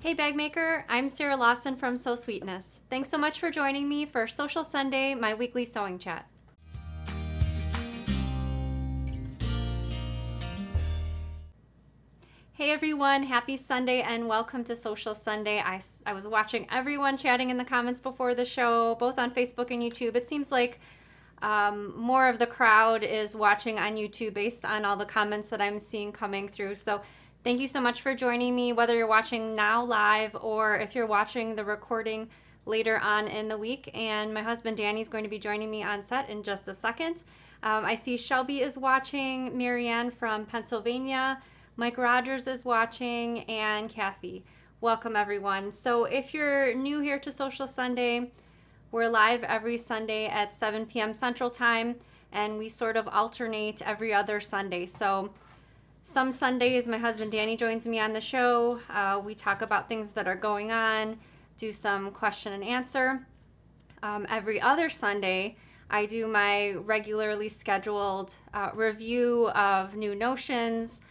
Hey Bagmaker, I'm Sarah Lawson from Sew Sweetness. Thanks so much for joining me for Social Sunday, my weekly sewing chat. Hey everyone, happy Sunday and welcome to Social Sunday. I was watching everyone chatting in the comments before the show, both on Facebook and YouTube. It seems like more of the crowd is watching on YouTube based on all the comments that I'm seeing coming through. So thank you so much for joining me, whether you're watching now live or if you're watching the recording later on in the week. And my husband Danny is going to be joining me on set in just a second. I see Shelby is watching, Marianne from Pennsylvania, Mike Rogers is watching, and Kathy. Welcome everyone. So if you're new here to Social Sunday, we're live every Sunday at 7 p.m. Central Time, and we sort of alternate every other Sunday. So some Sundays, my husband Danny joins me on the show. We talk about things that are going on, do some question and answer. Every other Sunday, I do my regularly scheduled review of new notions,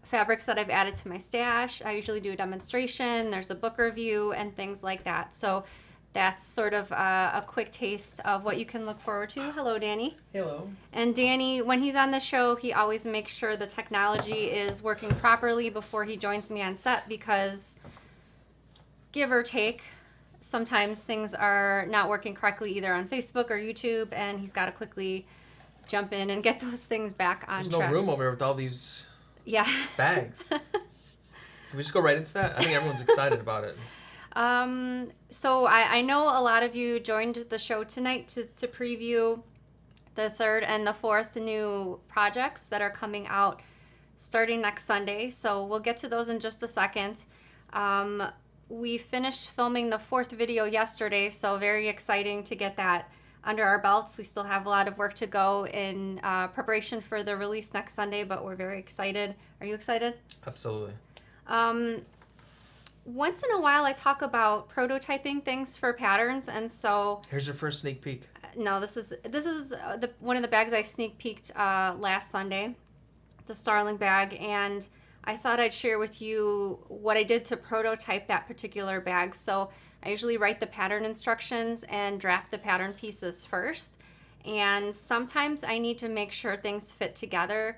fabrics that I've added to my stash. I usually do a demonstration, there's a book review, and things like that. So that's sort of a quick taste of what you can look forward to. Hello, Danny. Hello. And Danny, when he's on the show, he always makes sure the technology is working properly before he joins me on set because, give or take, sometimes things are not working correctly either on Facebook or YouTube, and he's got to quickly jump in and get those things back on There's track. no room over here with all these bags. Yeah. Can we just go right into that? I think everyone's excited about it. So I know a lot of you joined the show tonight to preview the third and the fourth new projects that are coming out starting next Sunday. So we'll get to those in just a second. We finished filming the fourth video yesterday, so very exciting to get that under our belts. We still have a lot of work to go in preparation for the release next Sunday, but we're very excited. Are you excited? Absolutely. Once in a while, I talk about prototyping things for patterns, and so Here's your first sneak peek. no, this is one of the bags I sneak peeked last Sunday, the Starling bag, and I thought I'd share with you what I did to prototype that particular bag. So I usually write the pattern instructions and draft the pattern pieces first, and sometimes I need to make sure things fit together.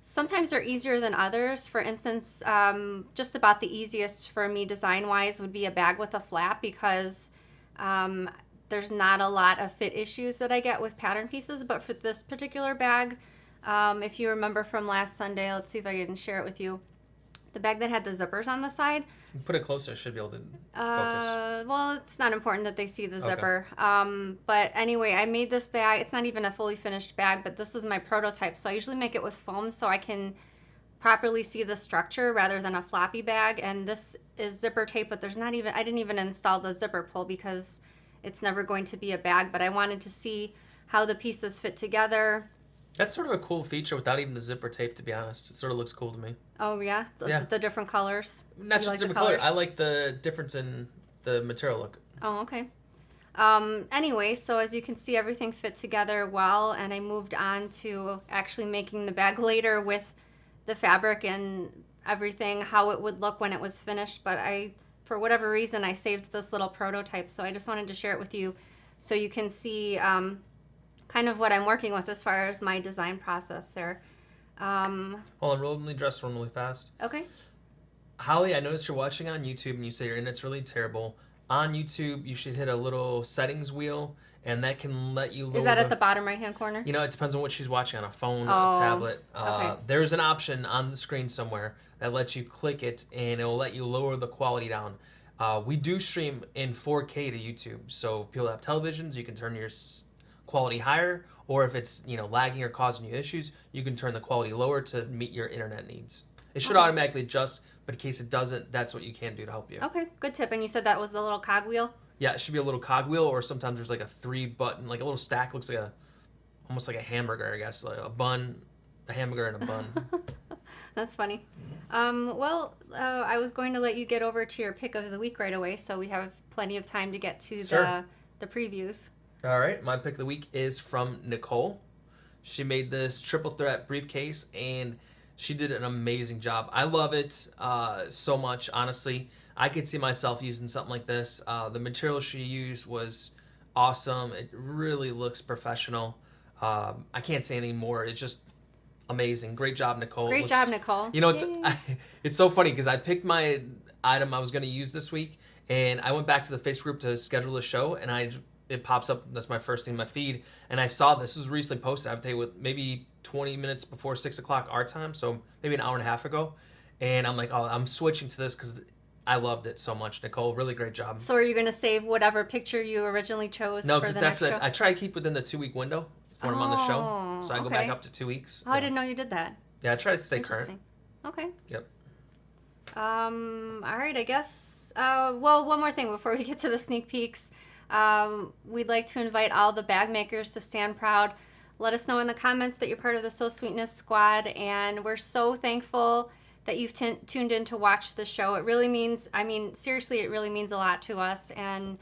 Sometimes they're easier than others. For instance, just about the easiest for me design-wise would be a bag with a flap because there's not a lot of fit issues that I get with pattern pieces. But for this particular bag, if you remember from last Sunday, let's see if I can share it with you. The bag that had the zippers on the side. Put it closer. Should be able to focus. Well, it's not important that they see the zipper. Okay. But anyway, I made this bag. It's not even a fully finished bag, but this was my prototype. So I usually make it with foam so I can properly see the structure rather than a floppy bag. And this is zipper tape, but I didn't even install the zipper pull because it's never going to be a bag. But I wanted to see how the pieces fit together. That's sort of a cool feature without even the zipper tape, to be honest. It sort of looks cool to me. Oh, yeah? The different colors? Not just like different colors. I like the difference in the material look. Oh, okay. Anyway, so as you can see, everything fit together well, and I moved on to actually making the bag later with the fabric and everything, how it would look when it was finished. But for whatever reason, I saved this little prototype, so I just wanted to share it with you so you can see kind of what I'm working with as far as my design process there. Hold on, let me address one really fast. Okay. Holly, I noticed you're watching on YouTube and you say your internet's really terrible. On YouTube, you should hit a little settings wheel, and that can let you lower. Is that at the bottom right-hand corner? You know, it depends on what she's watching, on a phone, Oh, a tablet. okay. There's an option on the screen somewhere that lets you click it, and it will let you lower the quality down. We do stream in 4K to YouTube, so if people have televisions, you can turn your quality higher, or if it's lagging or causing you issues, you can turn the quality lower to meet your internet needs. It should automatically adjust, but in case it doesn't, that's what you can do to help you. Okay, good tip. And you said that was the little cogwheel? Yeah, it should be a little cogwheel, or sometimes there's like a 3-button, like a little stack, looks like almost like a hamburger, I guess, like a bun, a hamburger and a bun. That's funny. I was going to let you get over to your pick of the week right away, so we have plenty of time to get to the previews. All right, my pick of the week is from Nicole. She made this triple threat briefcase, and She did an amazing job. I love it so much, honestly. I could see myself using something like this. The material she used was awesome. It really looks professional. I can't say anything more. It's just amazing. Great job, Nicole. Great job, Nicole. You know, it's Yay. it's so funny because I picked my item I was going to use this week, and I went back to the Facebook group to schedule a show, and it pops up. That's my first thing in my feed, and I saw this was recently posted. I would say with maybe 20 minutes before 6 o'clock our time, so maybe an hour and a half ago, and I'm like, oh, I'm switching to this because I loved it so much, Nicole. Really great job. So are you going to save whatever picture you originally chose No, for because the next show? I try to keep within the 2-week window when I'm on the show, so I go back okay. up to 2 weeks. Oh, I didn't know you did that. Yeah, I try to stay current. Okay. Yep. All right, I guess. Well, one more thing before we get to the sneak peeks. We'd like to invite all the bag makers to stand proud. Let us know in the comments that you're part of the So Sweetness squad, and we're so thankful that you've tuned in to watch the show. It really means, I mean, seriously, it really means a lot to us, and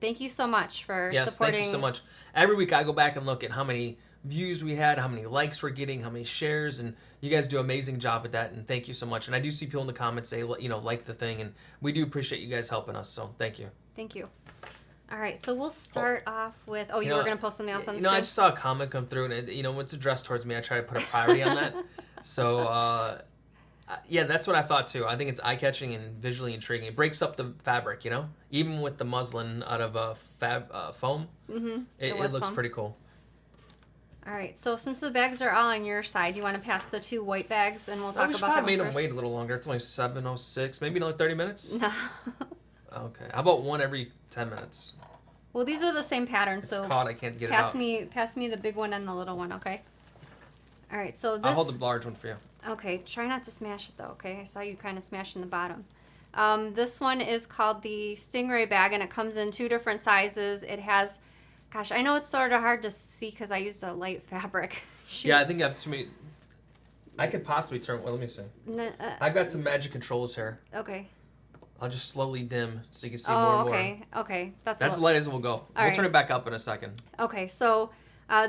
thank you so much for supporting. Thank you so much. Every week I go back and look at how many views we had, how many likes we're getting, how many shares, and you guys do an amazing job at that, and thank you so much. And I do see people in the comments say, you know, like the thing, and we do appreciate you guys helping us, so thank you. Thank you. All right, so we'll start off with, you were going to post something else on the screen? screen? I just saw a comment come through, and when it's addressed towards me, I try to put a priority on that. So, yeah, that's what I thought too. I think it's eye-catching and visually intriguing. It breaks up the fabric, even with the muslin out of foam. Mm-hmm. It looks pretty cool. All right, so since the bags are all on your side, you want to pass the 2 white bags, and we'll talk about them first. We should probably made them wait a little longer. It's only 7:06, maybe another 30 minutes. No. Okay, how about one every 10 minutes? Well, these are the same pattern, it's so caught. I can't get it out. Pass me the big one and the little one, okay? All right, so this. I'll hold the large one for you. Okay, try not to smash it though, okay? I saw you kind of smashing the bottom. This one is called the Stingray bag, and it comes in 2 different sizes. It has, gosh, I know it's sort of hard to see because I used a light fabric. Yeah, I think I have too many. I could possibly turn. Well, let me see. I've got some magic controls here. Okay. I'll just slowly dim so you can see more and more. Okay. That's as light as it will go. We'll turn it back up in a second. Okay, so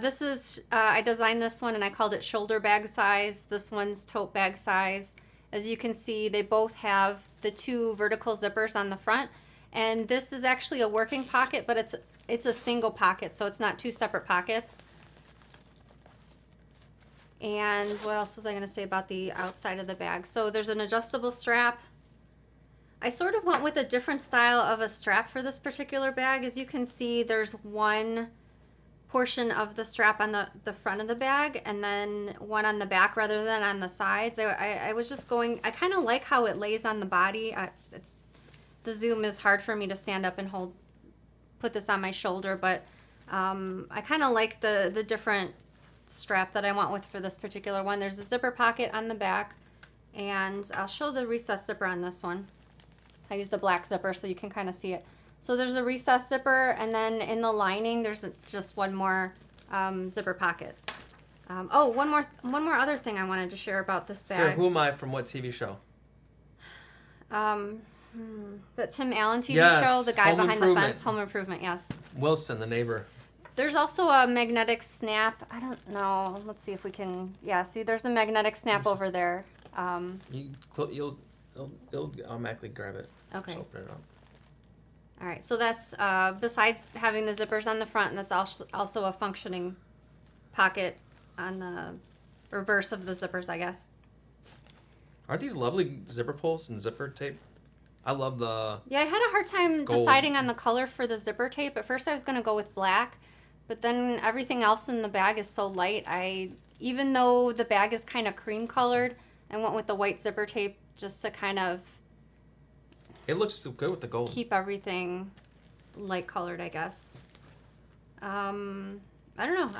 this is, I designed this one and I called it shoulder bag size. This one's tote bag size. As you can see, they both have the 2 vertical zippers on the front. And this is actually a working pocket, but it's a single pocket, so it's not 2 separate pockets. And what else was I going to say about the outside of the bag? So there's an adjustable strap. I sort of went with a different style of a strap for this particular bag. As you can see, there's one portion of the strap on the front of the bag and then one on the back rather than on the sides. I was just going, I kind of like how it lays on the body. The zoom is hard for me to stand up and put this on my shoulder, but I kind of like the different strap that I went with for this particular one. There's a zipper pocket on the back, and I'll show the recessed zipper on this one. I used a black zipper so you can kind of see it. So there's a recessed zipper, and then in the lining there's just one more zipper pocket. One more other thing I wanted to share about this bag. Sarah, who am I from what TV show? That Tim Allen TV show, the guy behind the fence, Home Improvement, yes. Wilson, the neighbor. There's also a magnetic snap. I don't know. Let's see if we can. Yeah, see, there's a magnetic snap over there. It'll automatically grab it. Okay. Just open it up. All right. So that's besides having the zippers on the front, and that's also a functioning pocket on the reverse of the zippers, I guess. Aren't these lovely zipper pulls and zipper tape? I love the. Yeah, I had a hard time deciding on the color for the zipper tape. At first, I was going to go with black. But then everything else in the bag is so light. Even though the bag is kind of cream colored, I went with the white zipper tape just to kind of. It looks so good with the gold. Keep everything light colored, I guess. I don't know.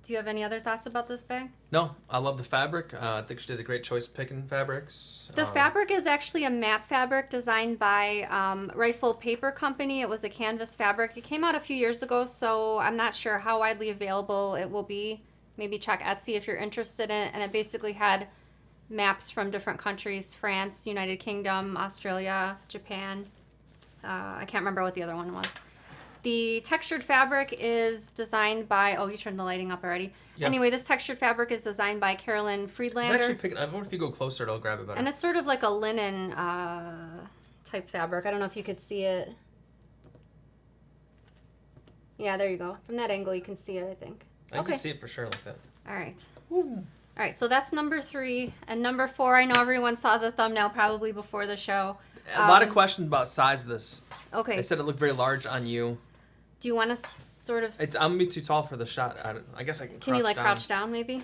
Do you have any other thoughts about this bag? No, I love the fabric. I think she did a great choice picking fabrics. The fabric is actually a map fabric designed by Rifle Paper Company. It was a canvas fabric. It came out a few years ago, so I'm not sure how widely available it will be. Maybe check Etsy if you're interested in it. And it basically had maps from different countries: France, United Kingdom, Australia, Japan. I can't remember what the other one was. The textured fabric is designed by, oh, you turned the lighting up already. Yep. Anyway, this textured fabric is designed by Carolyn Friedlander. It's actually picking, I wonder if you go closer, it'll grab it better. And it's sort of like a linen type fabric. I don't know if you could see it. Yeah, there you go. From that angle, you can see it, I think. I can see it for sure like that. All right. Woo. All right, so that's number 3. And number 4, I know everyone saw the thumbnail probably before the show. A lot of questions about size of this. Okay. They said it looked very large on you. Do you want to sort of... I'm going to be too tall for the shot. I guess I can crouch down. Can you, like, crouch down, maybe?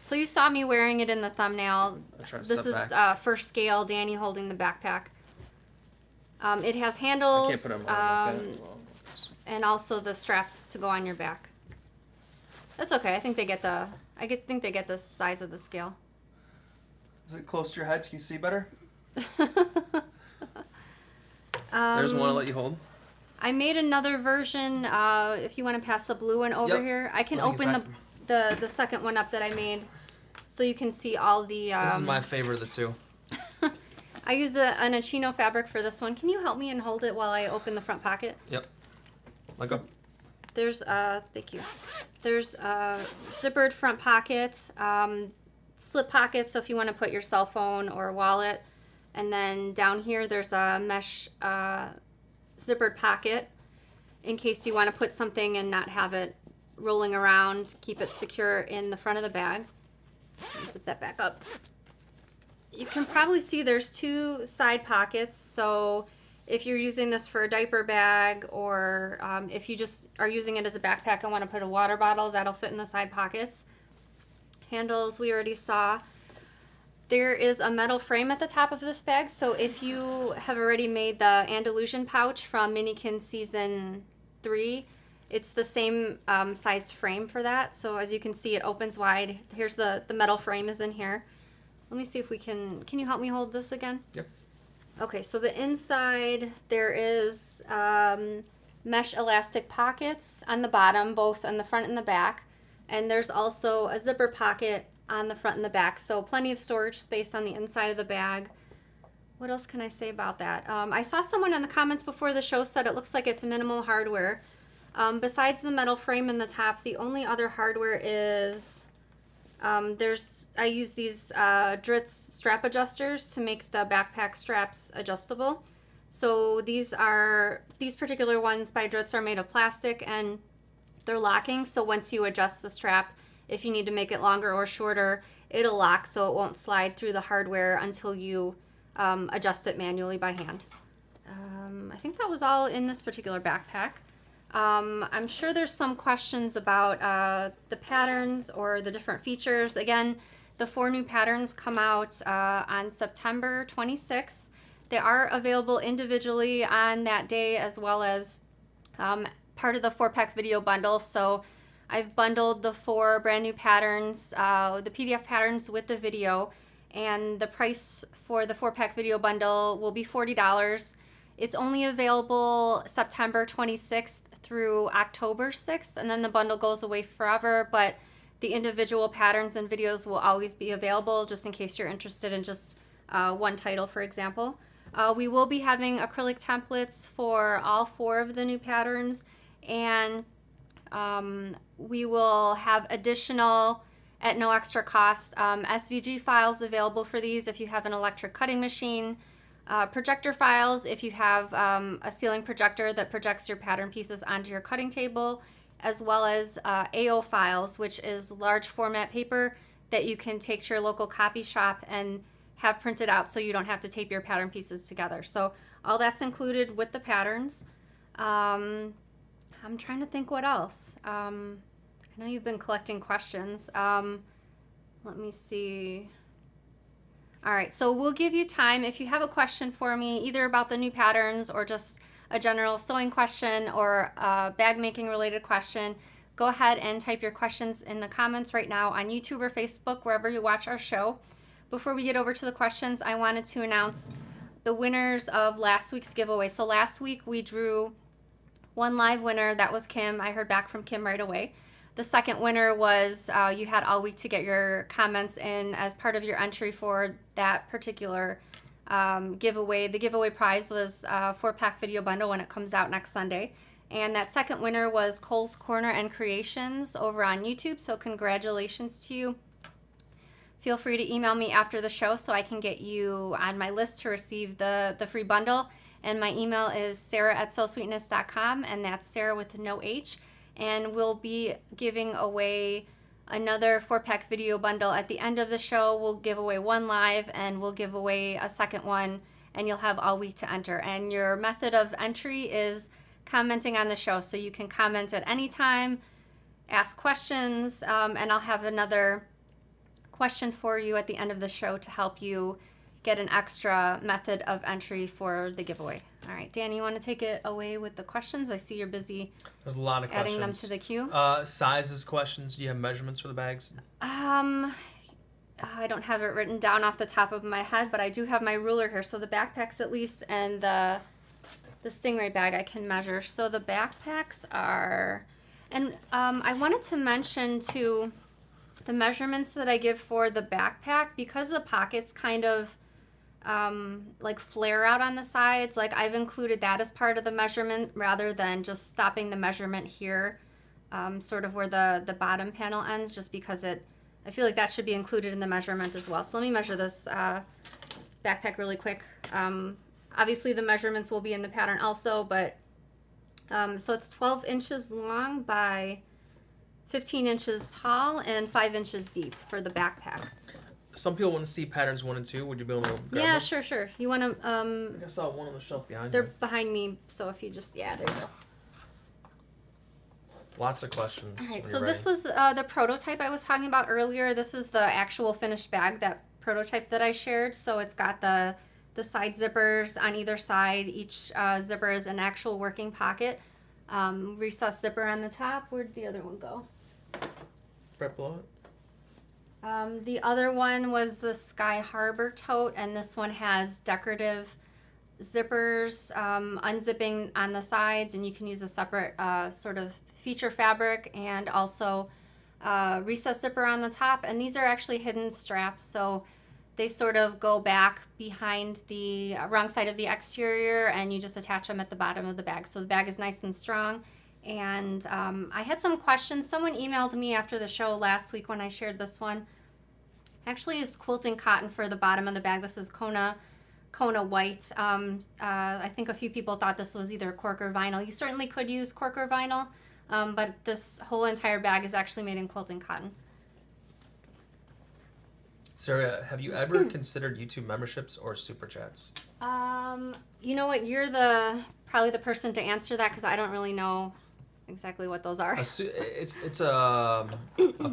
So you saw me wearing it in the thumbnail. This is for scale, Danny holding the backpack. It has handles. I can't put them on like that. And also the straps to go on your back. That's okay. I think they get the... think they get the size of the scale. Is it close to your head? Can you see better? There's one I'll let you hold. I made another version. If you want to pass the blue one over here, I can open the second one up that I made, so you can see all the. This is my favorite of the two. I used an Achino fabric for this one. Can you help me and hold it while I open the front pocket? Yep. Let go. There's thank you. There's a zippered front pocket, slip pocket, so if you want to put your cell phone or wallet. And then down here, there's a mesh zippered pocket in case you want to put something and not have it rolling around. Keep it secure in the front of the bag. Let me zip that back up. You can probably see there's 2 side pockets. So if you're using this for a diaper bag, or if you just are using it as a backpack and want to put a water bottle, that'll fit in the side pockets. Handles we already saw. There is a metal frame at the top of this bag, so if you have already made the Andalusian pouch from Minikin Season 3, it's the same size frame for that. So as you can see, it opens wide. Here's the metal frame is in here. Let me see if we can you help me hold this again? Yep. Okay, so the inside, there is mesh elastic pockets on the bottom, both on the front and the back. And there's also a zipper pocket on the front and the back, so plenty of storage space on the inside of the bag. What else can I say about that? I saw someone in the comments before the show said it looks like it's minimal hardware. Besides the metal frame in the top, the only other hardware is I use these Dritz strap adjusters to make the backpack straps adjustable. So these particular ones by Dritz are made of plastic and they're locking, so once you adjust the strap, if you need to make it longer or shorter, it'll lock so it won't slide through the hardware until you adjust it manually by hand. I think that was all in this particular backpack. I'm sure there's some questions about the patterns or the different features. Again, the 4 new patterns come out on September 26th. They are available individually on that day as well as part of the 4-pack video bundle. So I've bundled the 4 brand new patterns, the PDF patterns with the video, and the price for the 4-pack video bundle will be $40. It's only available September 26th through October 6th, and then the bundle goes away forever, but the individual patterns and videos will always be available just in case you're interested in just one title, for example. We will be having acrylic templates for all 4 of the new patterns, and we will have additional, at no extra cost, SVG files available for these if you have an electric cutting machine, projector files if you have a ceiling projector that projects your pattern pieces onto your cutting table, as well as AO files, which is large format paper that you can take to your local copy shop and have printed out so you don't have to tape your pattern pieces together. So all that's included with the patterns. I'm trying to think what else. I know you've been collecting questions. Let me see. All right, so we'll give you time. If you have a question for me, either about the new patterns or just a general sewing question or a bag making related question, go ahead and type your questions in the comments right now on YouTube or Facebook, wherever you watch our show. Before we get over to the questions, I wanted to announce the winners of last week's giveaway. So last week we drew 1 live winner. That was Kim. I heard back from Kim right away. The second winner was you had all week to get your comments in as part of your entry for that particular giveaway. The giveaway prize was a 4-pack video bundle when it comes out next Sunday. And that second winner was Cole's Corner and Creations over on YouTube. So congratulations to you. Feel free to email me after the show so I can get you on my list to receive the free bundle. And my email is sarah@sewsweetness.com, and that's Sarah with no H. And we'll be giving away another 4-pack video bundle at the end of the show. We'll give away one live, and we'll give away a second one, and you'll have all week to enter. And your method of entry is commenting on the show. So you can comment at any time, ask questions, and I'll have another question for you at the end of the show to help you get an extra method of entry for the giveaway. All right, Danny, you want to take it away with the questions? I see you're busy. There's a lot of adding questions. them to the queue. Sizes questions. Do you have measurements for the bags? I don't have it written down off the top of my head, but I do have my ruler here. So the backpacks at least, and the Stingray bag I can measure. So the backpacks are, and I wanted to mention too, the measurements that I give for the backpack, because the pockets kind of like flare out on the sides, like I've included that as part of the measurement rather than just stopping the measurement here, sort of where the bottom panel ends, just because I feel like that should be included in the measurement as well. So let me measure this backpack really quick. Obviously the measurements will be in the pattern also, but so it's 12 inches long by 15 inches tall and 5 inches deep for the backpack. Some people want to see patterns 1 and 2. Would you be able to grab Yeah, them? sure. You want to, I think I saw one on the shelf behind they're you. behind me, so if you just, yeah, there you go. Lots of questions. All right, when so you're this ready. was the prototype I was talking about earlier. This is the actual finished bag, that prototype that I shared. So it's got the side zippers on either side. Each zipper is an actual working pocket. Recessed zipper on the top. Where'd the other one go? Right below it. The other one was the Sky Harbor tote, and this one has decorative zippers, unzipping on the sides, and you can use a separate sort of feature fabric, and also recessed zipper on the top. And these are actually hidden straps, so they sort of go back behind the wrong side of the exterior, and you just attach them at the bottom of the bag. So the bag is nice and strong. And I had some questions. Someone emailed me after the show last week when I shared this one. I actually used quilting cotton for the bottom of the bag. This is Kona white. I think a few people thought this was either cork or vinyl. You certainly could use cork or vinyl, but this whole entire bag is actually made in quilting cotton. Sarah, have you ever considered YouTube memberships or super chats? You know what? You're probably the person to answer that, because I don't really know exactly what those are. It's a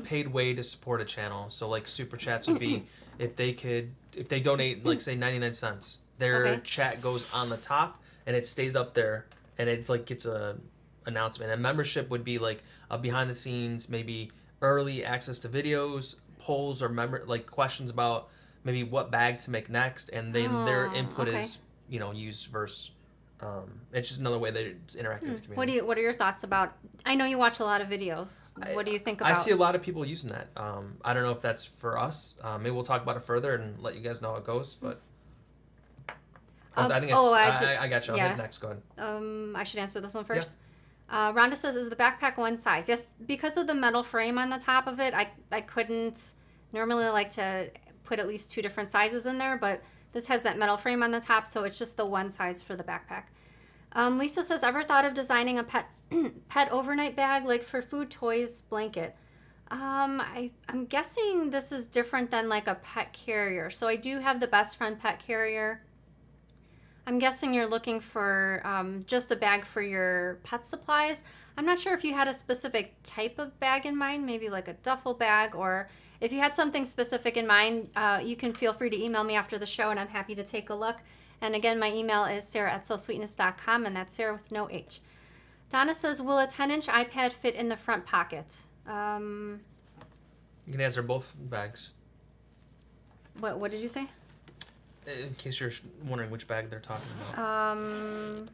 paid way to support a channel. So like super chats would be if they donate like say 99 cents, their chat goes on the top and it stays up there and it like gets a announcement. And membership would be like a behind the scenes, maybe early access to videos, polls, or like questions about maybe what bag to make next, and then their input is used versus. It's just another way that it's interactive with the community. What are your thoughts about? I know you watch a lot of videos. What do you think about? I see a lot of people using that. I don't know if that's for us. Maybe we'll talk about it further and let you guys know how it goes. But I think I got you. I'll hit next. Go ahead. I should answer this one first. Yeah. Rhonda says, "Is the backpack one size?" Yes, because of the metal frame on the top of it. I couldn't normally like to put at least 2 different sizes in there, but this has that metal frame on the top, so it's just the one size for the backpack. Lisa says, ever thought of designing a pet overnight bag, like for food, toys, blanket? I'm guessing this is different than like a pet carrier. So I do have the Best Friend pet carrier. I'm guessing you're looking for just a bag for your pet supplies. I'm not sure if you had a specific type of bag in mind, maybe like a duffel bag, or if you had something specific in mind, you can feel free to email me after the show, and I'm happy to take a look. And again, my email is sarah@sewsweetness.com, and that's Sarah with no H. Donna says, will a 10-inch iPad fit in the front pocket? You can answer both bags. What did you say? In case you're wondering which bag they're talking about.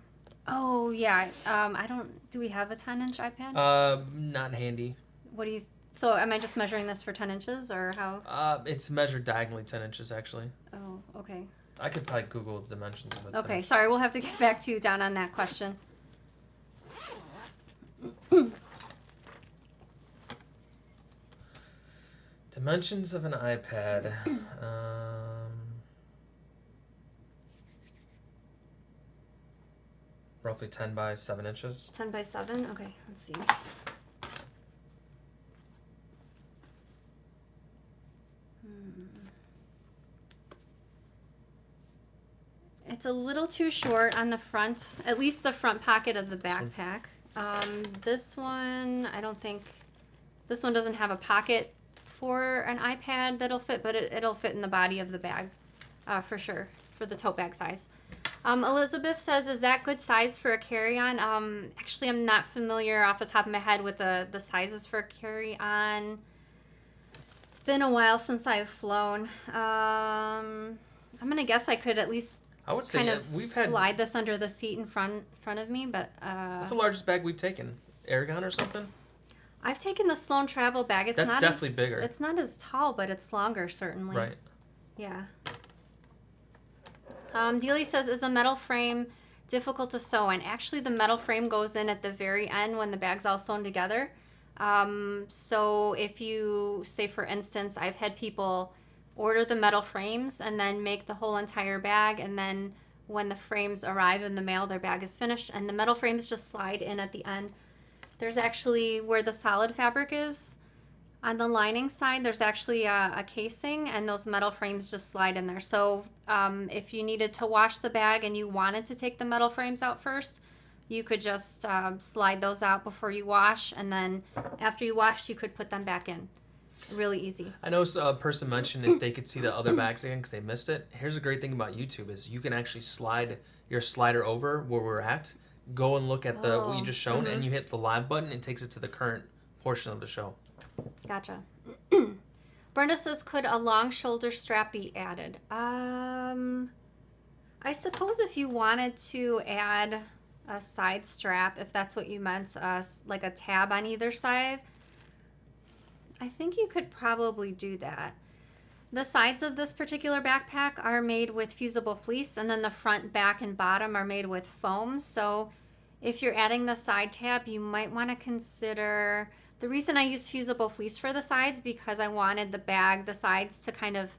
Oh, yeah. Do we have a 10-inch iPad? Not handy. So am I just measuring this for 10 inches, or how? It's measured diagonally 10 inches, actually. Oh, okay. I could probably Google the dimensions of it. Okay, too. sorry, we'll have to get back to you, Don, on that question. Dimensions of an iPad. Roughly 10 by 7 inches. 10 by 7? Okay, let's see. It's a little too short on the front, at least the front pocket of the backpack. This one, I don't think, this one doesn't have a pocket for an iPad that'll fit, but it'll fit in the body of the bag for sure, for the tote bag size. Elizabeth says, is that good size for a carry-on? Actually, I'm not familiar off the top of my head with the sizes for a carry-on. It's been a while since I've flown. I'm going to guess I could at least I would say kind of we've had. slide this under the seat in front of me, but What's the largest bag we've taken? Aragon or something? I've taken the Sloan travel bag. It's That's not definitely as, bigger. It's not as tall, but it's longer, certainly. Right. Yeah. Dealey says, is a metal frame difficult to sew in? Actually, the metal frame goes in at the very end when the bag's all sewn together. So if you, say for instance, I've had people order the metal frames and then make the whole entire bag, and then when the frames arrive in the mail, their bag is finished, and the metal frames just slide in at the end. There's actually, where the solid fabric is, on the lining side, there's actually a casing, and those metal frames just slide in there. So if you needed to wash the bag and you wanted to take the metal frames out first, you could just slide those out before you wash, and then after you washed, you could put them back in. Really easy. I know a person mentioned if they could see the other bags again because they missed it. Here's a great thing about YouTube is you can actually slide your slider over where we're at, go and look at what you just shown, and you hit the live button, and it takes it to the current portion of the show. Gotcha. Brenda says, could a long shoulder strap be added? I suppose if you wanted to add a side strap, if that's what you meant, like a tab on either side, I think you could probably do that. The sides of this particular backpack are made with fusible fleece, and then the front, back, and bottom are made with foam. So if you're adding the side tab, you might want to consider... The reason I used fusible fleece for the sides, because I wanted the sides to kind of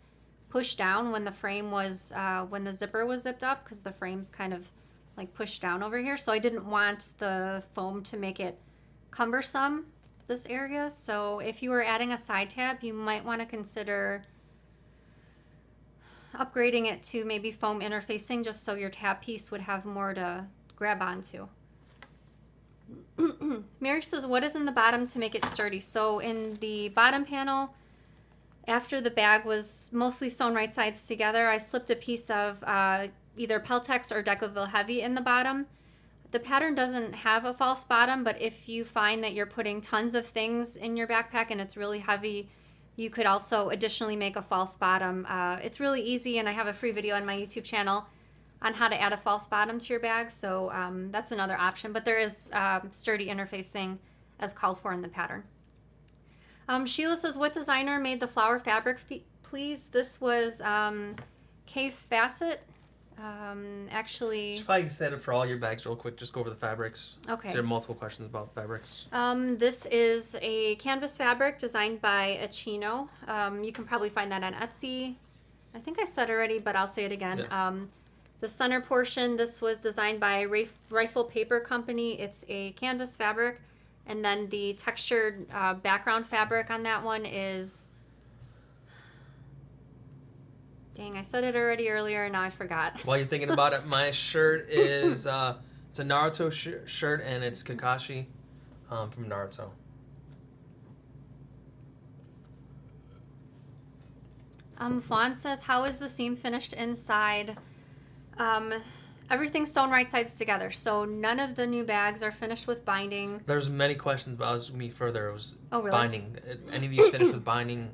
push down when the frame was, when the zipper was zipped up, because the frame's kind of like pushed down over here. So I didn't want the foam to make it cumbersome, this area. So if you were adding a side tab, you might want to consider upgrading it to maybe foam interfacing, just so your tab piece would have more to grab onto. Mary says, what is in the bottom to make it sturdy? So in the bottom panel, after the bag was mostly sewn right sides together, I slipped a piece of either Peltex or Decoville Heavy in the bottom. The pattern doesn't have a false bottom, but if you find that you're putting tons of things in your backpack and it's really heavy, you could also additionally make a false bottom. It's really easy, and I have a free video on my YouTube channel on how to add a false bottom to your bag, so that's another option. But there is sturdy interfacing as called for in the pattern. Sheila says, what designer made the flower fabric, please? This was K Facet. Actually, Just probably set it for all your bags real quick. Just go over the fabrics. Okay. There are multiple questions about fabrics. This is a canvas fabric designed by Achino. You can probably find that on Etsy. I think I said already, but I'll say it again. Yeah. The center portion, this was designed by Rifle Paper Company. It's a canvas fabric. And then the textured background fabric on that one is... Dang, I said it already earlier, and now I forgot. While you're thinking about it, my shirt is it's a Naruto shirt, and it's Kakashi from Naruto. Vaughn says, how is the seam finished inside? Everything's sewn right sides together, so none of the new bags are finished with binding. There's many questions, but as we meet further, it was really? Binding. Any of these finished with binding?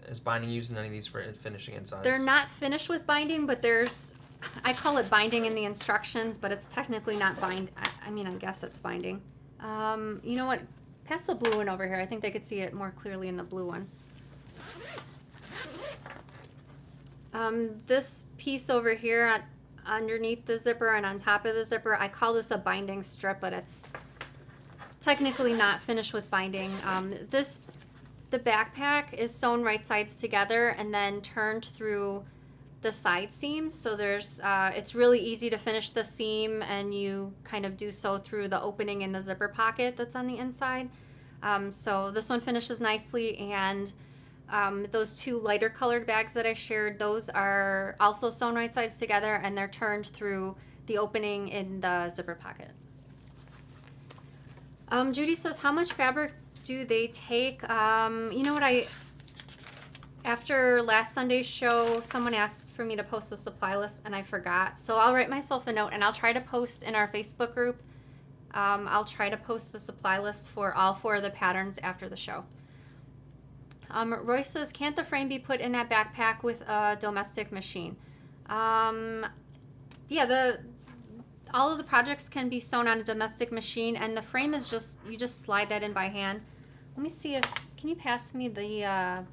Is binding used in any of these for finishing insides? They're not finished with binding, but there's, I call it binding in the instructions, but it's technically not bind. I mean, I guess it's binding. You know what? Pass the blue one over here. I think they could see it more clearly in the blue one. This piece over here underneath the zipper and on top of the zipper, I call this a binding strip, but it's technically not finished with binding. The backpack is sewn right sides together and then turned through the side seams. So it's really easy to finish the seam, and you kind of do so through the opening in the zipper pocket that's on the inside. So this one finishes nicely, and those two lighter colored bags that I shared, those are also sewn right sides together, and they're turned through the opening in the zipper pocket. Judy says, how much fabric do they take? You know what, after last Sunday's show, someone asked for me to post a supply list, and I forgot. So I'll write myself a note, and I'll try to post in our Facebook group. I'll try to post the supply list for all 4 of the patterns after the show. Roy says, can't the frame be put in that backpack with a domestic machine? Yeah, all of the projects can be sewn on a domestic machine, and the frame is you just slide that in by hand. Let me see can you pass me the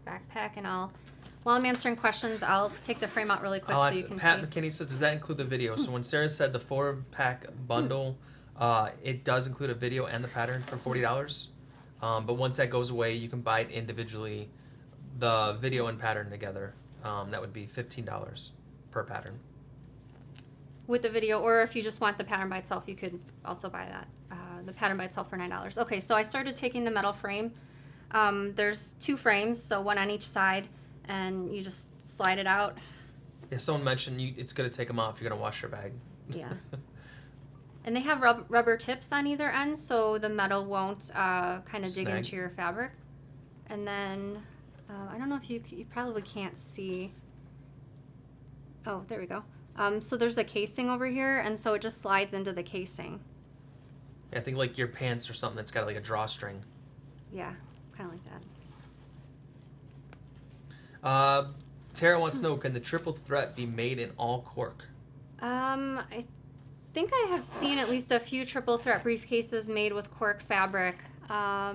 backpack, and while I'm answering questions, I'll take the frame out really quick so you can Pat see. McKinney says, does that include the video? So when Sarah said the 4-pack bundle, it does include a video and the pattern for $40. But once that goes away, you can buy it individually, the video and pattern together. That would be $15 per pattern. With the video, or if you just want the pattern by itself, you could also buy that. The pattern by itself for $9. Okay, so I started taking the metal frame. There's 2 frames, so one on each side, and you just slide it out. Yeah, someone mentioned it's going to take them off. You're going to wash your bag. Yeah. And they have rubber tips on either end, so the metal won't kind of dig into your fabric. And then, I don't know if you probably can't see. Oh, there we go. So there's a casing over here, and so it just slides into the casing. Yeah, I think like your pants or something that's got like a drawstring. Yeah, kind of like that. Tara wants to know, can the triple threat be made in all cork? I think I have seen at least a few triple threat briefcases made with cork fabric. I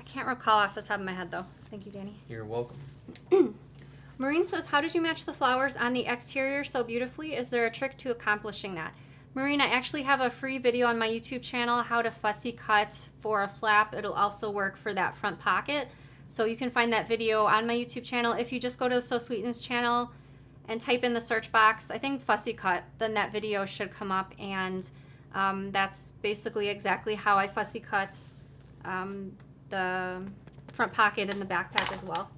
can't recall off the top of my head, though. Thank you, Danny. You're welcome. Maureen says, how did you match the flowers on the exterior so beautifully? Is there a trick to accomplishing that? Maureen, I actually have a free video on my YouTube channel, how to fussy cut for a flap. It'll also work for that front pocket. So you can find that video on my YouTube channel. If you just go to the So Sweetness channel and type in the search box, I think fussy cut, then that video should come up. And that's basically exactly how I fussy cut the front pocket and the backpack as well.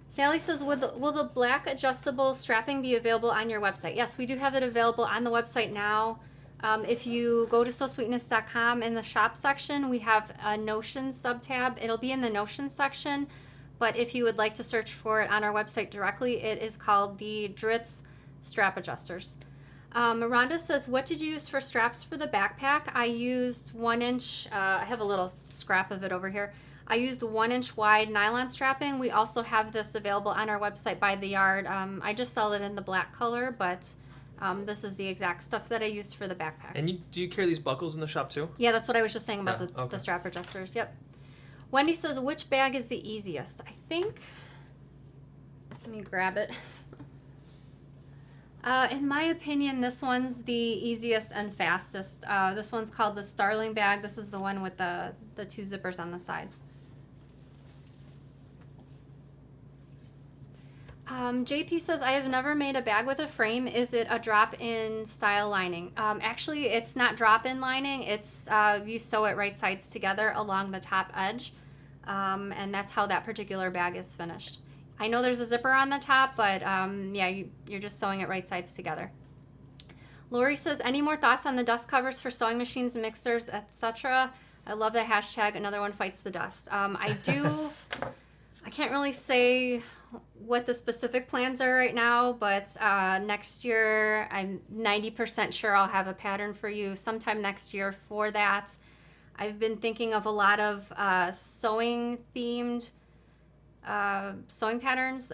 Sally says, will the black adjustable strapping be available on your website? Yes, we do have it available on the website now. If you go to sewsweetness.com in the shop section, we have a Notion sub-tab. It'll be in the Notion section, but if you would like to search for it on our website directly, it is called the Dritz Strap Adjusters. Miranda says, what did you use for straps for the backpack? I used 1-inch, I have a little scrap of it over here. I used 1-inch wide nylon strapping. We also have this available on our website by the yard. I just sell it in the black color, but this is the exact stuff that I used for the backpack. And do you carry these buckles in the shop too? Yeah, that's what I was just saying about the strap adjusters. Yep. Wendy says, which bag is the easiest? I think, let me grab it. In my opinion, this one's the easiest and fastest. This one's called the Starling bag. This is the one with the 2 zippers on the sides. JP says, I have never made a bag with a frame. Is it a drop-in style lining? Actually, it's not drop-in lining. It's you sew it right sides together along the top edge, and that's how that particular bag is finished. I know there's a zipper on the top, but yeah, you're just sewing it right sides together. Lori says, any more thoughts on the dust covers for sewing machines, mixers, etc.? I love the hashtag, another one fights the dust. I can't really say what the specific plans are right now, but next year, I'm 90% sure I'll have a pattern for you sometime next year for that. I've been thinking of a lot of sewing-themed sewing patterns,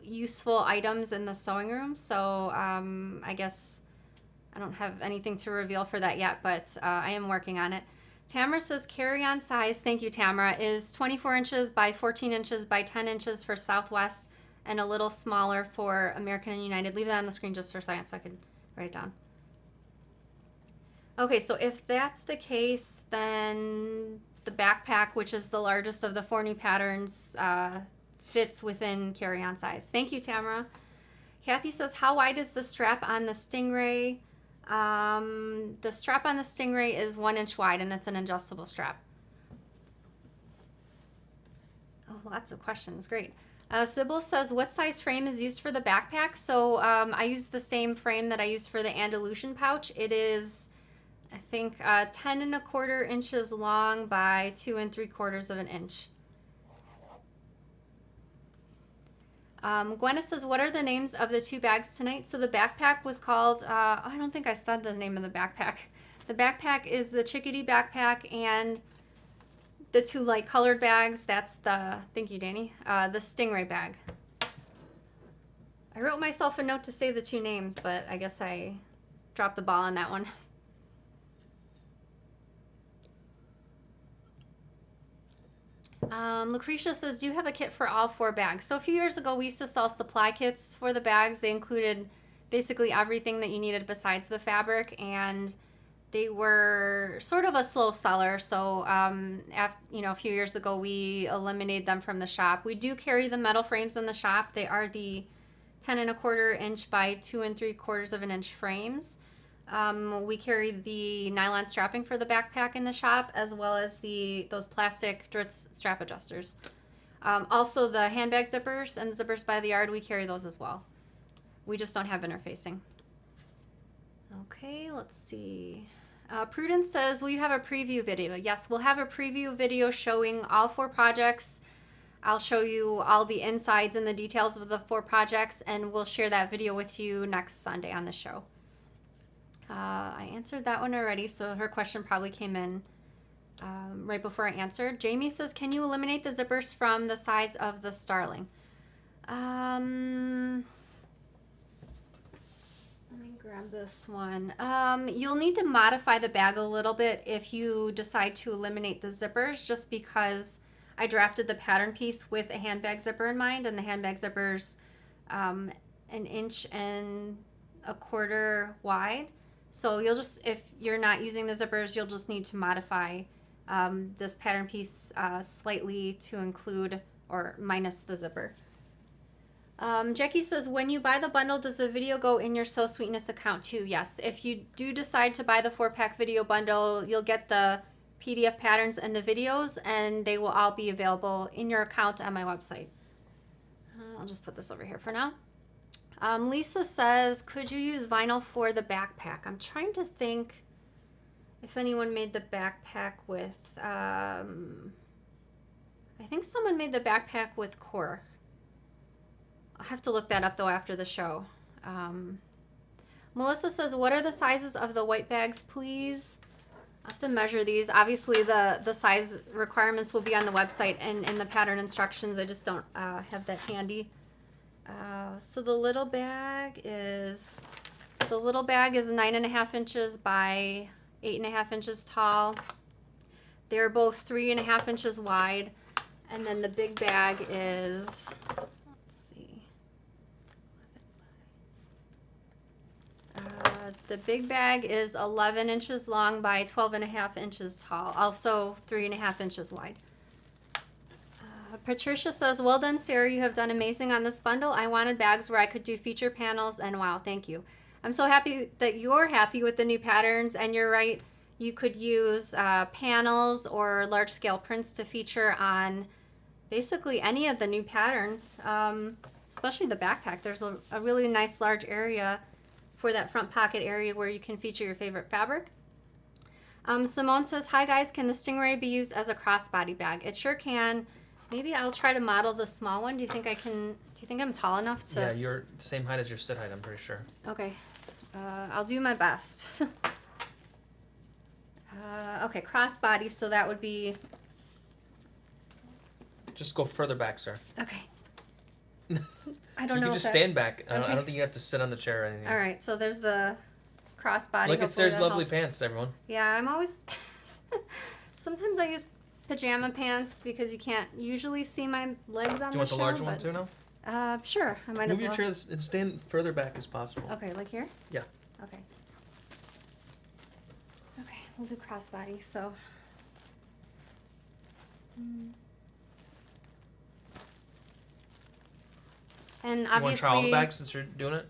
useful items in the sewing room. So I guess I don't have anything to reveal for that yet, but I am working on it. Tamara says carry-on size, thank you Tamara, is 24 inches by 14 inches by 10 inches for Southwest and a little smaller for American and United. Leave that on the screen just for a second so I can write it down. Okay, so if that's the case, then the backpack, which is the largest of the 4 new patterns, fits within carry-on size. Thank you, Tamara. Kathy says, how wide is the strap on the Stingray? The strap on the Stingray is 1 inch wide, and it's an adjustable strap. Oh, lots of questions. Great. Sybil says, what size frame is used for the backpack? So I use the same frame that I used for the Andalusian pouch. It is, I think, 10 1/4 inches long by 2 3/4 of an inch. Gwenna says, what are the names of the 2 bags tonight? So the backpack was called, I don't think I said the name of the backpack. The backpack is the Chickadee backpack, and the 2 light colored bags, that's the, thank you, Danny, the Stingray bag. I wrote myself a note to say the 2 names, but I guess I dropped the ball on that one. Lucretia says, do you have a kit for all 4 bags? So a few years ago, we used to sell supply kits for the bags. They included basically everything that you needed besides the fabric, and they were sort of a slow seller. So, a few years ago, we eliminated them from the shop. We do carry the metal frames in the shop. They are the 10 1/4 inch by 2 3/4 of an inch frames. We carry the nylon strapping for the backpack in the shop, as well as those plastic Dritz strap adjusters. Also the handbag zippers and the zippers by the yard, we carry those as well. We just don't have interfacing. Okay, let's see. Prudence says, will you have a preview video? Yes, we'll have a preview video showing all 4 projects. I'll show you all the insides and the details of the 4 projects, and we'll share that video with you next Sunday on the show. I answered that one already, so her question probably came in right before I answered. Jamie says, can you eliminate the zippers from the sides of the Starling? Let me grab this one. You'll need to modify the bag a little bit if you decide to eliminate the zippers, just because I drafted the pattern piece with a handbag zipper in mind, and the handbag zipper's 1 1/4 inches wide. So you'll just, if you're not using the zippers, you'll just need to modify this pattern piece slightly to include or minus the zipper. Jackie says, when you buy the bundle, does the video go in your So Sweetness account too? Yes. If you do decide to buy the 4-pack video bundle, you'll get the PDF patterns and the videos, and they will all be available in your account on my website. I'll just put this over here for now. Lisa says, could you use vinyl for the backpack? I'm trying to think if anyone made the backpack with, I think someone made the backpack with cork. I'll have to look that up though after the show. Melissa says, what are the sizes of the white bags, please? I'll have to measure these. Obviously the size requirements will be on the website and in the pattern instructions. I just don't have that handy. So the little bag is 9.5 inches by 8.5 inches tall. They're both 3.5 inches wide, and then the big bag is, the big bag is 11 inches long by 12.5 inches tall, also 3.5 inches wide. Patricia says, well done, Sarah. You have done amazing on this bundle. I wanted bags where I could do feature panels, and wow, thank you. I'm so happy that you're happy with the new patterns, and you're right. You could use panels or large-scale prints to feature on basically any of the new patterns, especially the backpack. There's a really nice large area for that front pocket area where you can feature your favorite fabric. Simone says, hi guys, can the Stingray be used as a crossbody bag? It sure can. Maybe I'll try to model the small one. Do you think I'm tall enough to? Yeah, you're the same height as your sit height, I'm pretty sure. Okay. I'll do my best. Okay, crossbody, so that would be... Just go further back, sir. Okay. I don't know. You can just stand back. I don't think you have to sit on the chair or anything. All right, so there's the crossbody. Look at Sarah's lovely pants, everyone. Yeah, I'm always... Sometimes I use pajama pants because you can't usually see my legs on the show. Do you want the larger one too now? Sure. I might as well. Move your chair and stand further back as possible. Okay, like here? Yeah. Okay. Okay, we'll do crossbody, so. And obviously. You want to try all the bags since you're doing it?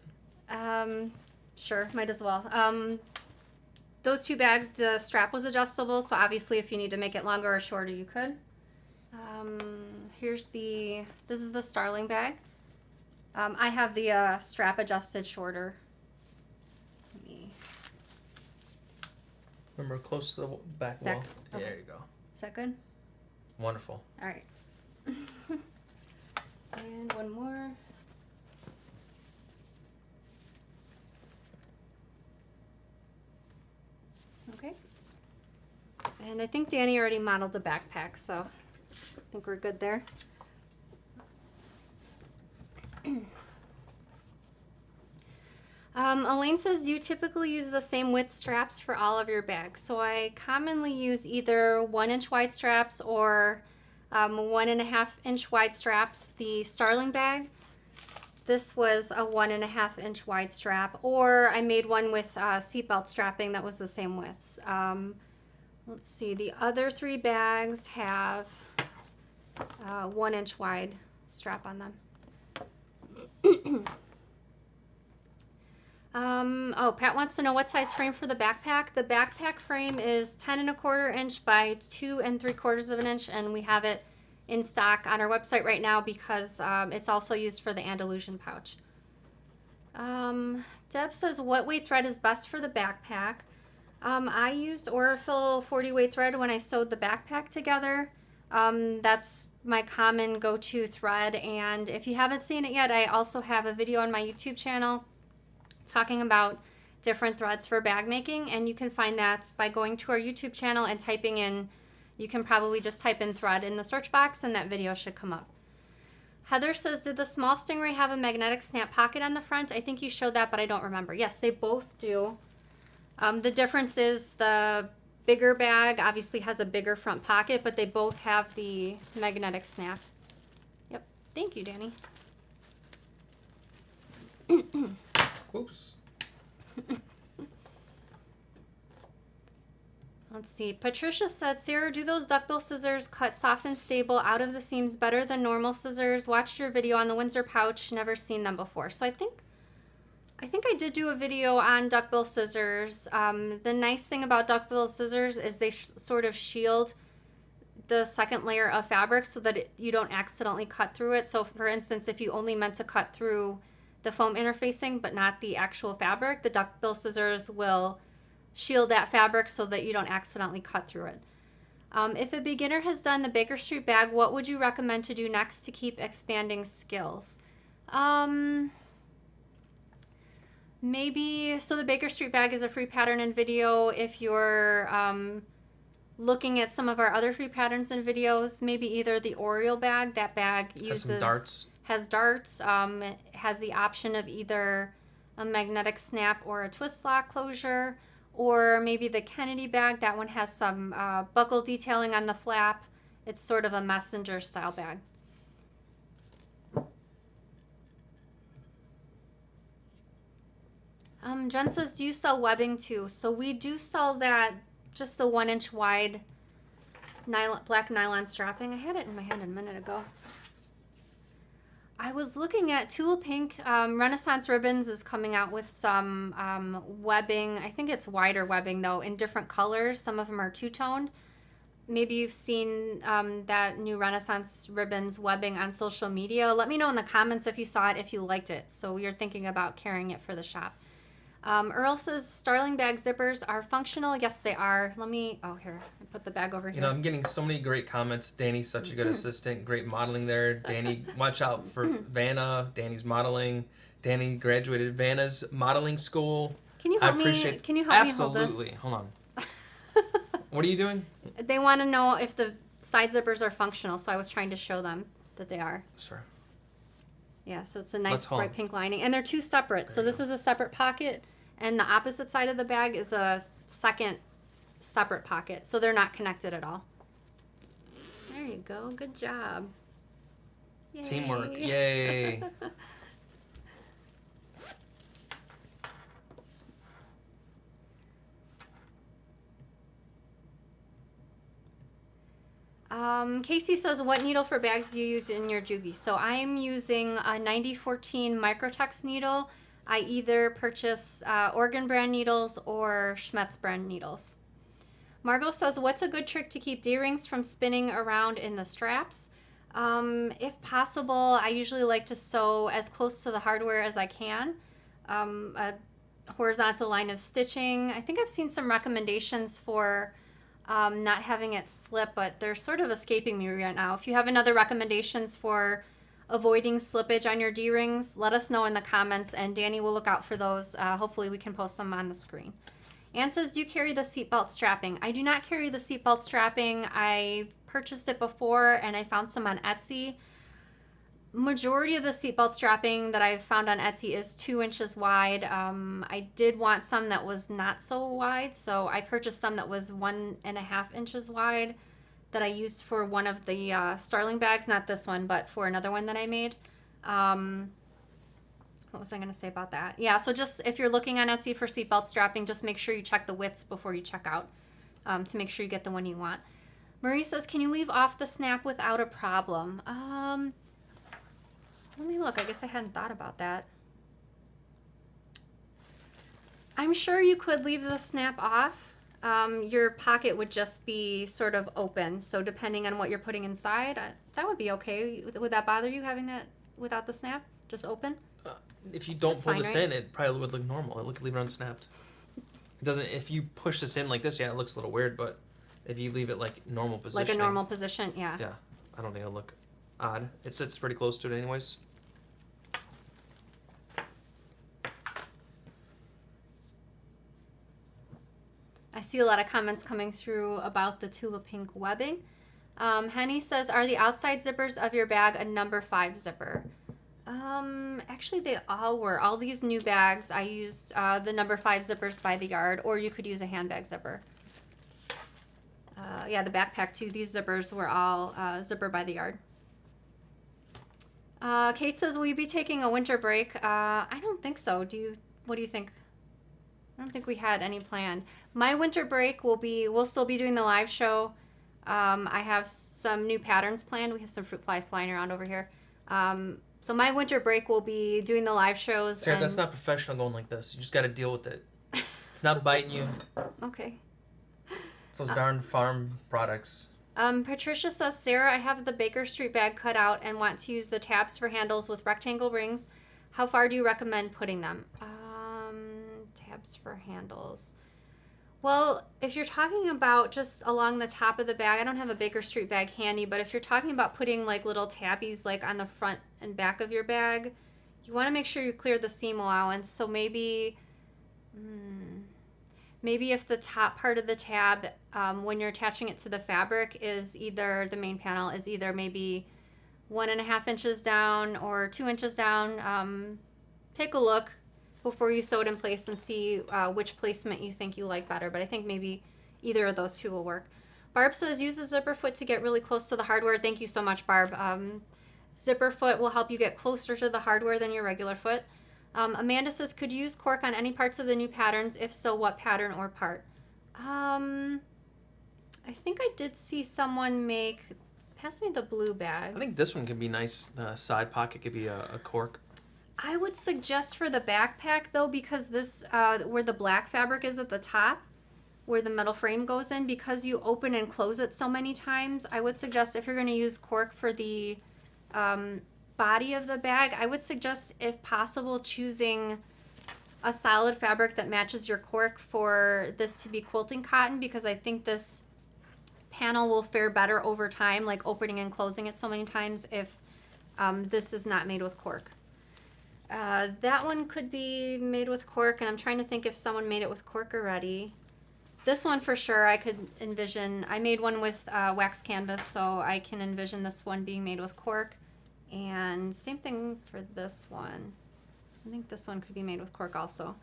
Sure, might as well. Those two bags, the strap was adjustable, so obviously if you need to make it longer or shorter, you could. This is the Starling bag. I have the strap adjusted shorter. Remember, close to the back wall. Okay. There you go. Is that good? Wonderful. All right. And one more. Okay. And I think Danny already modeled the backpack, so I think we're good there. Elaine says, do you typically use the same width straps for all of your bags? So I commonly use either 1 inch wide straps or 1.5 inch wide straps. The Starling bag, this was a 1.5 inch wide strap, or I made one with seatbelt strapping that was the same width. Let's see, the other 3 bags have 1 inch wide strap on them. Pat wants to know what size frame for the backpack. The backpack frame is 10.25 inch by 2.75 of an inch, and we have it in stock on our website right now because it's also used for the Andalusian pouch. Deb says, what weight thread is best for the backpack? I used Aurifil 40 weight thread when I sewed the backpack together. That's my common go-to thread, and if you haven't seen it yet, I also have a video on my YouTube channel talking about different threads for bag making, and you can find that by going to our YouTube channel and typing in, you can probably just type in thread in the search box and that video should come up. Heather says, did the small Stingray have a magnetic snap pocket on the front? I think you showed that, but I don't remember. Yes, they both do. The difference is the bigger bag obviously has a bigger front pocket, but they both have the magnetic snap. Yep. Thank you, Danny. Oops. Let's see. Patricia said, Sarah, do those duckbill scissors cut soft and stable out of the seams better than normal scissors? Watched your video on the Windsor pouch. Never seen them before. So I think I did do a video on duckbill scissors. The nice thing about duckbill scissors is they sort of shield the second layer of fabric so that you don't accidentally cut through it. So for instance, if you only meant to cut through the foam interfacing but not the actual fabric, the duckbill scissors will shield that fabric so that you don't accidentally cut through it. If a beginner has done the Baker Street bag, what would you recommend to do next to keep expanding skills? Maybe, so the Baker Street bag is a free pattern and video. If you're looking at some of our other free patterns and videos, maybe either the Oriole bag, that bag uses... Has darts, it has the option of either a magnetic snap or a twist lock closure, or maybe the Kennedy bag, that one has some buckle detailing on the flap. It's sort of a messenger style bag. Jen says, do you sell webbing too? So we do sell that, just the 1 inch wide black nylon strapping. I had it in my hand a minute ago. I was looking at Tula Pink. Renaissance Ribbons is coming out with some webbing. I think it's wider webbing though, in different colors. Some of them are two-toned. Maybe you've seen that new Renaissance Ribbons webbing on social media. Let me know in the comments if you saw it, if you liked it. So you're thinking about carrying it for the shop. Earl says, Starling bag zippers are functional. Yes, they are. Let me, oh, here, I put the bag over here. You know, I'm getting so many great comments. Danny's such a good assistant. Great modeling there. Danny, watch out for Vanna. Danny's modeling. Danny graduated Vanna's modeling school. Can you help me? Can you help me hold this? Absolutely. Hold on. What are you doing? They want to know if the side zippers are functional, so I was trying to show them that they are. Sure. Yeah, so it's a nice bright pink lining. And they're two separate. So this is a separate pocket, and the opposite side of the bag is a second separate pocket, so they're not connected at all. There you go. Good job. Yay. Teamwork. Yay. Casey says, what needle for bags do you use in your Jugi? So I'm using a 9014 Microtex needle. I either purchase Oregon brand needles or Schmetz brand needles. Margot says, what's a good trick to keep D-rings from spinning around in the straps? If possible, I usually like to sew as close to the hardware as I can. A horizontal line of stitching. I think I've seen some recommendations for not having it slip, but they're sort of escaping me right now. If you have another recommendations for avoiding slippage on your D-rings, let us know in the comments, and Danny will look out for those. Hopefully we can post them on the screen. Anne says, do you carry the seatbelt strapping? I do not carry the seatbelt strapping. I purchased it before and I found some on Etsy. Majority of the seatbelt strapping that I've found on Etsy is 2 inches wide. I did want some that was not so wide, so I purchased some that was 1.5 inches wide that I used for one of the Starling bags, not this one, but for another one that I made. What was I going to say about that? Yeah, so just if you're looking on Etsy for seatbelt strapping, just make sure you check the widths before you check out to make sure you get the one you want. Marie says, can you leave off the snap without a problem? Let me look. I guess I hadn't thought about that. I'm sure you could leave the snap off. Your pocket would just be sort of open. So depending on what you're putting inside, that would be okay. Would that bother you having that without the snap? Just open? If you don't That's pull fine, this right? in, it probably would look normal. It would leave it unsnapped. It doesn't. If you push this in like this, yeah, it looks a little weird. But if you leave it like normal position, Like a normal position, yeah. Yeah, I don't think it'll look odd. It sits pretty close to it anyways. I see a lot of comments coming through about the Tula Pink webbing. Henny says, are the outside zippers of your bag a number 5 zipper? Actually, they all were. All these new bags, I used the number 5 zippers by the yard, or you could use a handbag zipper. Yeah, the backpack too. These zippers were all zipper by the yard. Kate says, will you be taking a winter break? I don't think so. What do you think? I don't think we had any planned. My winter break we'll still be doing the live show. I have some new patterns planned. We have some fruit flies flying around over here. So my winter break will be doing the live shows. Sarah, that's not professional going like this. You just got to deal with it. It's not biting you. Okay. It's those darn farm products. Patricia says, Sarah, I have the Baker Street bag cut out and want to use the tabs for handles with rectangle rings. How far do you recommend putting them? Tabs for handles. Well, if you're talking about just along the top of the bag, I don't have a Baker Street bag handy, but if you're talking about putting like little tabbies like on the front and back of your bag, you want to make sure you clear the seam allowance. So maybe if the top part of the tab, when you're attaching it to the fabric, is either the main panel is either maybe 1.5 inches down or 2 inches down, take a look before you sew it in place and see which placement you think you like better. But I think maybe either of those two will work. Barb says, use a zipper foot to get really close to the hardware. Thank you so much, Barb. Zipper foot will help you get closer to the hardware than your regular foot. Amanda says, could you use cork on any parts of the new patterns? If so, what pattern or part? I think I did see someone make, pass me the blue bag. I think this one could be nice. The side pocket could be a cork. I would suggest for the backpack though, because this, where the black fabric is at the top, where the metal frame goes in, because you open and close it so many times, I would suggest if you're going to use cork for the body of the bag, I would suggest, if possible, choosing a solid fabric that matches your cork for this to be quilting cotton, because I think this panel will fare better over time, like opening and closing it so many times, if this is not made with cork. That one could be made with cork, and I'm trying to think if someone made it with cork already. This one for sure I could envision. I made one with wax canvas, so I can envision this one being made with cork. And same thing for this one. I think this one could be made with cork also.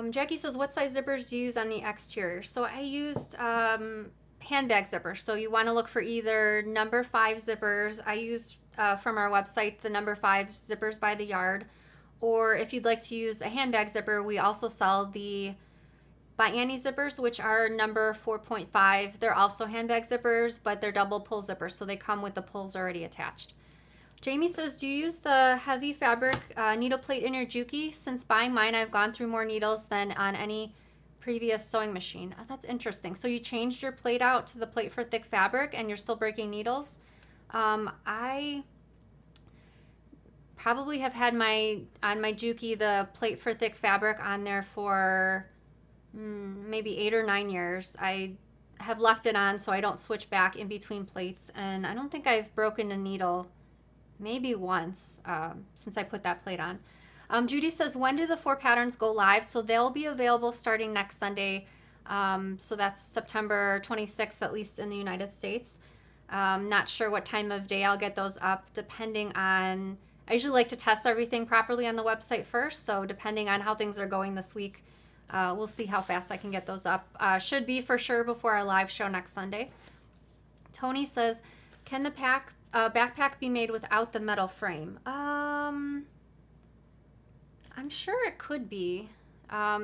Jackie says, what size zippers do you use on the exterior? So I used handbag zippers. So you want to look for either number 5 zippers. I used from our website the number 5 zippers by the yard. Or if you'd like to use a handbag zipper, we also sell the by Annie zippers, which are number 4.5. They're also handbag zippers, but they're double pull zippers, so they come with the pulls already attached. Jamie says, do you use the heavy fabric needle plate in your Juki? Since buying mine, I've gone through more needles than on any previous sewing machine. Oh, that's interesting. So you changed your plate out to the plate for thick fabric and you're still breaking needles? I probably have had on my Juki the plate for thick fabric on there for maybe 8 or 9 years. I have left it on so I don't switch back in between plates, and I don't think I've broken a needle maybe once since I put that plate on. Judy says, when do the 4 patterns go live? So they'll be available starting next Sunday. So that's September 26th, at least in the United States. Not sure what time of day I'll get those up, depending on, I usually like to test everything properly on the website first. So depending on how things are going this week, we'll see how fast I can get those up. Should be for sure before our live show next Sunday. Tony says, can the backpack be made without the metal frame? I'm sure it could be.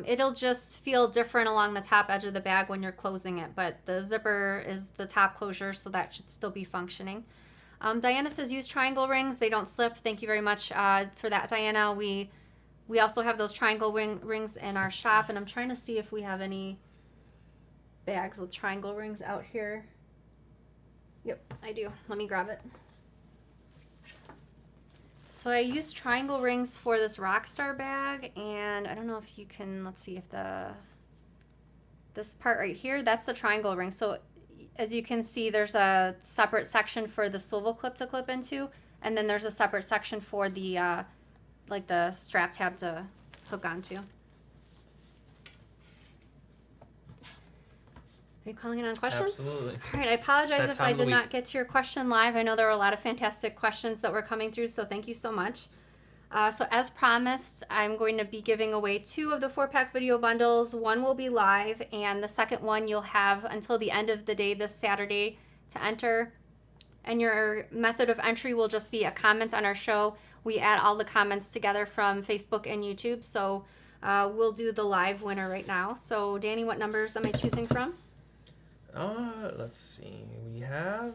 It'll just feel different along the top edge of the bag when you're closing it, but the zipper is the top closure, so that should still be functioning. Diana says, use triangle rings. They don't slip. Thank you very much for that, Diana. We also have those triangle rings in our shop, and I'm trying to see if we have any bags with triangle rings out here. Yep, I do. Let me grab it. So I used triangle rings for this Rockstar bag, and I don't know if you can, let's see if this part right here, that's the triangle ring. So as you can see, there's a separate section for the swivel clip to clip into, and then there's a separate section for the, like the strap tab to hook onto. Are you calling in on questions? Absolutely. All right, I apologize if I did not get to your question live. I know there were a lot of fantastic questions that were coming through, so thank you so much. So as promised, I'm going to be giving away 2 of the 4-pack video bundles. One will be live, and the second one you'll have until the end of the day this Saturday to enter. And your method of entry will just be a comment on our show. We add all the comments together from Facebook and YouTube, so we'll do the live winner right now. So Danny, what numbers am I choosing from? Let's see. We have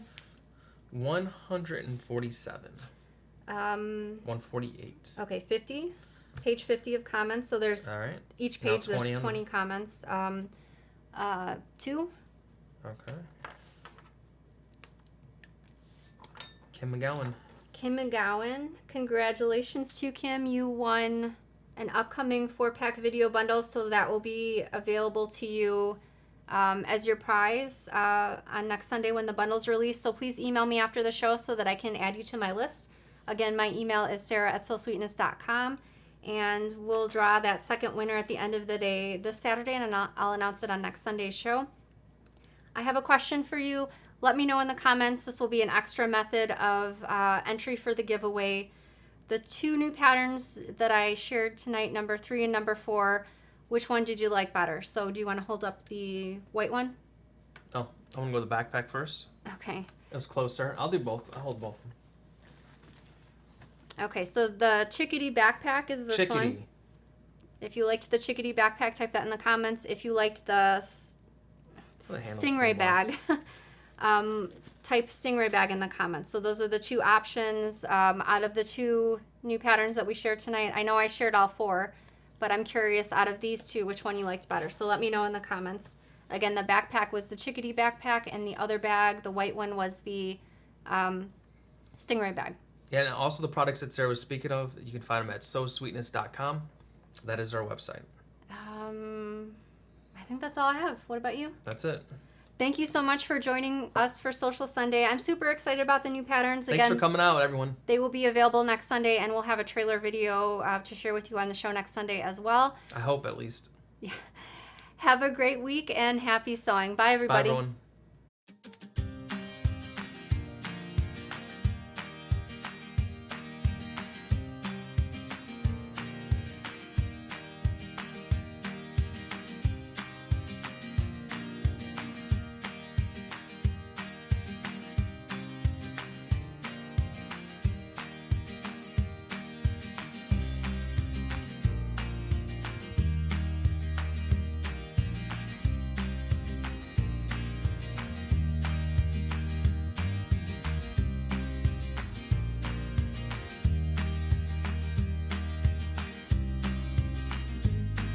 147. 148. Okay, 50. Page 50 of comments. So there's each page there's 20 comments. 2. Okay. Kim McGowan. Kim McGowan. Congratulations to Kim. You won an upcoming 4-pack video bundle, so that will be available to you as your prize on next Sunday when the bundle's released. So please email me after the show so that I can add you to my list. Again, my email is sarah@sewsweetness.com, and we'll draw that second winner at the end of the day this Saturday, and I'll announce it on next Sunday's show. I have a question for you. Let me know in the comments. This will be an extra method of entry for the giveaway. The 2 new patterns that I shared tonight, number 3 and number 4, which one did you like better? So do you want to hold up the white one? Oh, I want to go to the backpack first. Okay. It was closer. I'll do both. I'll hold both. Okay, so the Chickadee backpack is this one. If you liked the Chickadee backpack, type that in the comments. If you liked the Stingray bag, type Stingray bag in the comments. So those are the 2 options out of the 2 new patterns that we shared tonight. I know I shared all 4, but I'm curious out of these 2, which one you liked better. So let me know in the comments. Again, the backpack was the Chickadee backpack, and the other bag, the white one, was the Stingray bag. Yeah, and also the products that Sarah was speaking of, you can find them at sewsweetness.com. That is our website. I think that's all I have. What about you? That's it. Thank you so much for joining us for Sewcial Sunday. I'm super excited about the new patterns. Thanks for coming out, everyone. They will be available next Sunday, and we'll have a trailer video to share with you on the show next Sunday as well. I hope, at least. Yeah. Have a great week, and happy sewing. Bye, everybody. Bye, everyone.